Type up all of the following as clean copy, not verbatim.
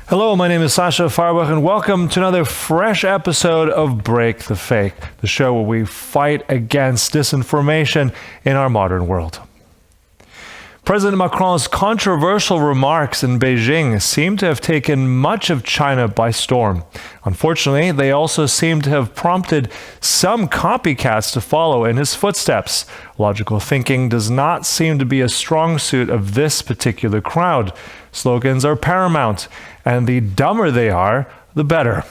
Hello, my name is Sasha Farbach, and welcome to another fresh episode of Break the Fake, the show where we fight against disinformation in our modern world. President Macron's controversial remarks in Beijing seem to have taken much of China by storm. Unfortunately, they also seem to have prompted some copycats to follow in his footsteps. Logical thinking does not seem to be a strong suit of this particular crowd. Slogans are paramount, and the dumber they are, the better.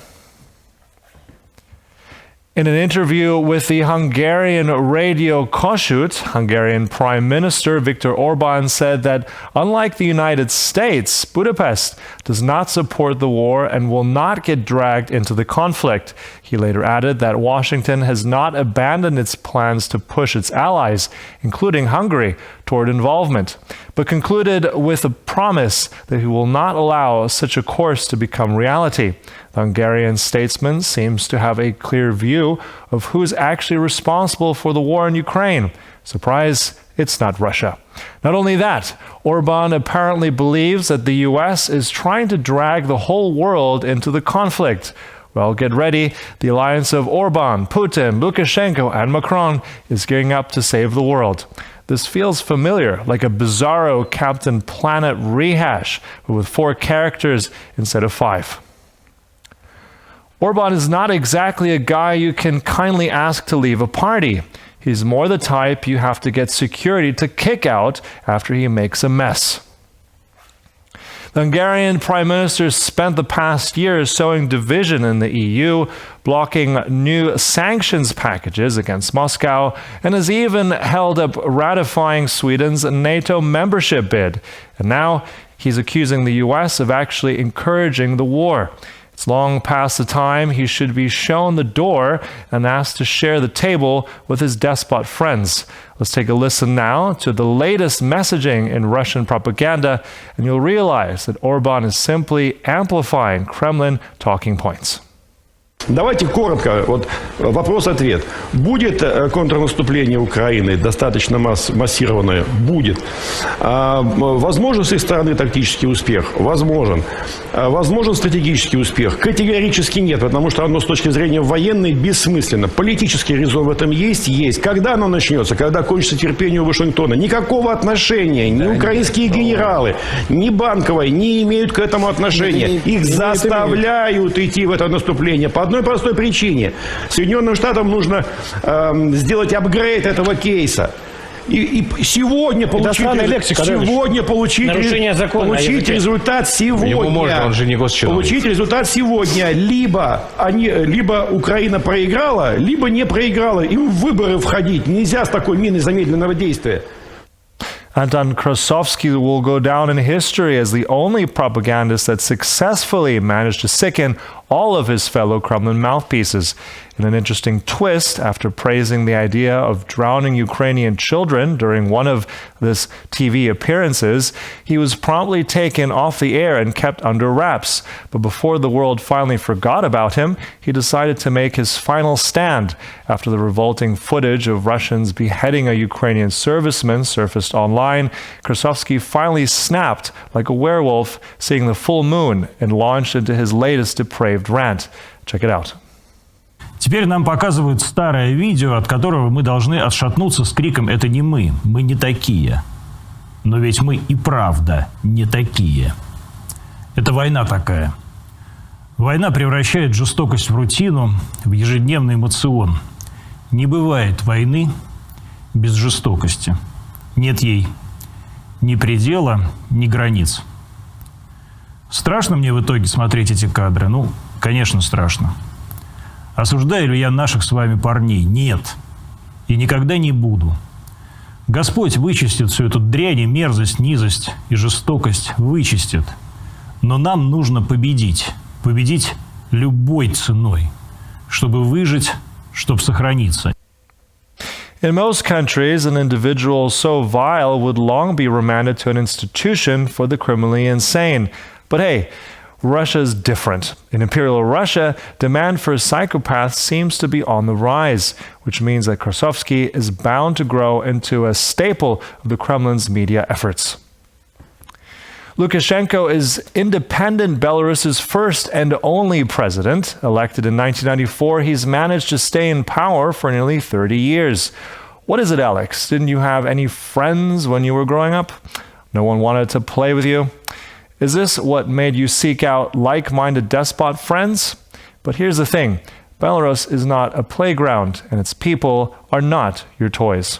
In an interview with the Hungarian radio Kossuth, Hungarian Prime Minister Viktor Orbán said that, unlike the United States, Budapest does not support the war and will not get dragged into the conflict. He later added that Washington has not abandoned its plans to push its allies, including Hungary, toward involvement, but concluded with a promise that he will not allow such a course to become reality. The Hungarian statesman seems to have a clear view of who's actually responsible for the war in Ukraine. Surprise, it's not Russia. Not only that, Orbán apparently believes that the US is trying to drag the whole world into the conflict. Well, get ready. The alliance of Orbán, Putin, Lukashenko, and Macron is gearing up to save the world. This feels familiar, like a bizarro Captain Planet rehash, but with 4 characters instead of 5. Orbán is not exactly a guy you can kindly ask to leave a party. He's more the type you have to get security to kick out after he makes a mess. The Hungarian Prime Minister spent the past years sowing division in the EU, blocking new sanctions packages against Moscow, and has even held up ratifying Sweden's NATO membership bid. And now he's accusing the US of actually encouraging the war. It's long past the time he should be shown the door and asked to share the table with his despot friends. Let's take a listen now to the latest messaging in Russian propaganda, and you'll realize that Orbán is simply amplifying Kremlin talking points. Давайте коротко, вот вопрос-ответ. Будет контрнаступление Украины достаточно массированное? Будет. Возможен с их стороны тактический успех? Возможен. Возможен стратегический успех? Категорически нет, потому что оно с точки зрения военной бессмысленно. Политический резон в этом есть? Есть. Когда оно начнется? Когда кончится терпение у Вашингтона? Никакого отношения ни украинские генералы, ни Банковой не имеют к этому отношения. Их заставляют идти в это наступление по одной простой причине. Соединенным Штатам нужно сделать апгрейд этого кейса. И сегодня получить результат сегодня. Ему можно, он же не госчиновник. Получить результат сегодня. Либо Украина проиграла, либо не проиграла. Им в выборы входить нельзя с такой миной замедленного действия. Anton Krasovsky will go down in history as the only propagandist that successfully managed to sicken all of his fellow Kremlin mouthpieces. In an interesting twist, after praising the idea of drowning Ukrainian children during one of this TV appearances, he was promptly taken off the air and kept under wraps. But before the world finally forgot about him, he decided to make his final stand after the revolting footage of Russians beheading a Ukrainian serviceman surfaced online. Krasovsky finally snapped like a werewolf, seeing the full moon, and launched into his latest depraved rant. Check it out. Теперь нам показывают старое видео, от которого мы должны отшатнуться с криком «Это не мы не такие». Но ведь мы и правда не такие. Это война такая. Война превращает жестокость в рутину, в ежедневный эмоцион. Не бывает войны без жестокости. Нет ей ни предела, ни границ. Страшно мне в итоге смотреть эти кадры? Ну, конечно, страшно. Осуждаю ли я наших с вами парней? Нет. И никогда не буду. Господь вычистит всю эту дрянь и мерзость, низость и жестокость. Вычистит. Но нам нужно победить. Победить любой ценой. Чтобы выжить, чтобы сохраниться. In most countries, an individual so vile would long be remanded to an institution for the criminally insane. But hey, Russia's different. In Imperial Russia, demand for psychopaths seems to be on the rise, which means that Krasovsky is bound to grow into a staple of the Kremlin's media efforts. Lukashenko is independent Belarus's first and only president. Elected in 1994, he's managed to stay in power for nearly 30 years. What is it, Alex? Didn't you have any friends when you were growing up? No one wanted to play with you? Is this what made you seek out like-minded despot friends? But here's the thing. Belarus is not a playground, and its people are not your toys.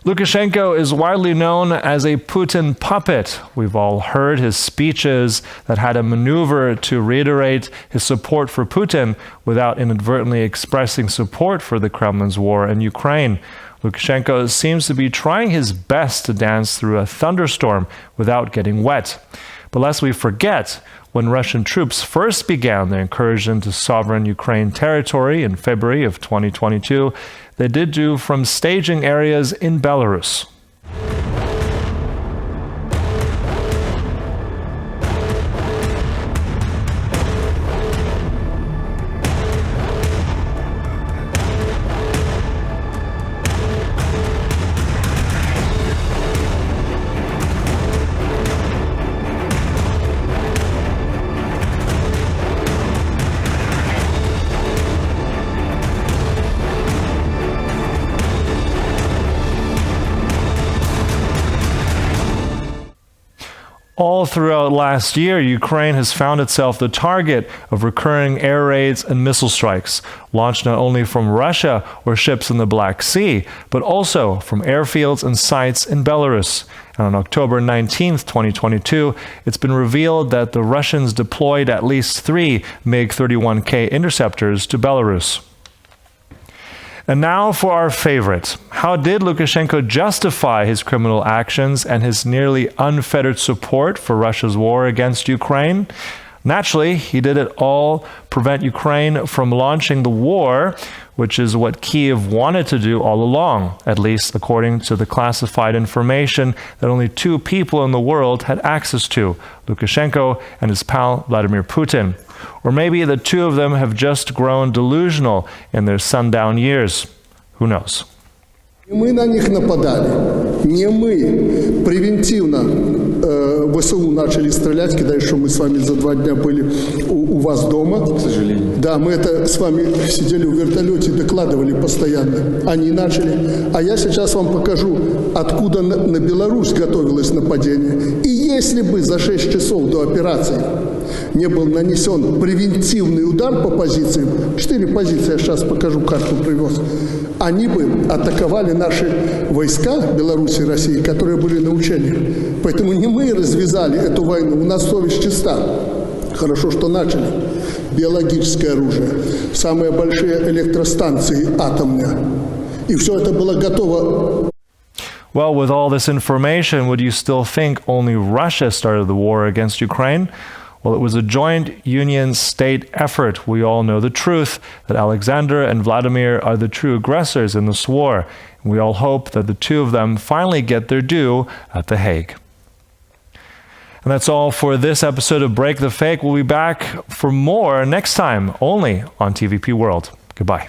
Lukashenko is widely known as a Putin puppet. We've all heard his speeches that had a maneuver to reiterate his support for Putin without inadvertently expressing support for the Kremlin's war in Ukraine. Lukashenko seems to be trying his best to dance through a thunderstorm without getting wet. But lest we forget, when Russian troops first began their incursion to sovereign Ukraine territory in February of 2022, they did do from staging areas in Belarus. All throughout last year, Ukraine has found itself the target of recurring air raids and missile strikes, launched not only from Russia or ships in the Black Sea, but also from airfields and sites in Belarus. And on October 19th, 2022, it's been revealed that the Russians deployed at least 3 MiG-31K interceptors to Belarus. And now for our favorite. How did Lukashenko justify his criminal actions and his nearly unfettered support for Russia's war against Ukraine? Naturally, he did it all prevent Ukraine from launching the war, which is what Kyiv wanted to do all along, at least according to the classified information that only 2 people in the world had access to, Lukashenko and his pal Vladimir Putin. Or maybe the 2 of them have just grown delusional in their sundown years. Who knows? Мы на них нападали, не мы. Превентивно ВСУ начали стрелять, когда еще мы с вами за 2 дня были у вас дома. К сожалению. Да, мы это с вами сидели в вертолете, докладывали постоянно. Они начали. А я сейчас вам покажу, откуда на Беларусь готовилось нападение. И если бы за 6 часов до операции не был нанесен превентивный удар по позициям, 4 позиции, я сейчас покажу, карту привез, они бы атаковали наши войска Беларуси и России, которые были на учениях. Поэтому не мы развязали эту войну, у нас совесть чиста. Хорошо, что начали. Биологическое оружие, самые большие электростанции атомные. И все это было готово. Well, with all this information, would you still think only Russia started the war against Ukraine? Well, it was a joint union state effort. We all know the truth, that Alexander and Vladimir are the true aggressors in this war. And we all hope that the 2 of them finally get their due at The Hague. And that's all for this episode of Break the Fake. We'll be back for more next time, only on TVP World. Goodbye.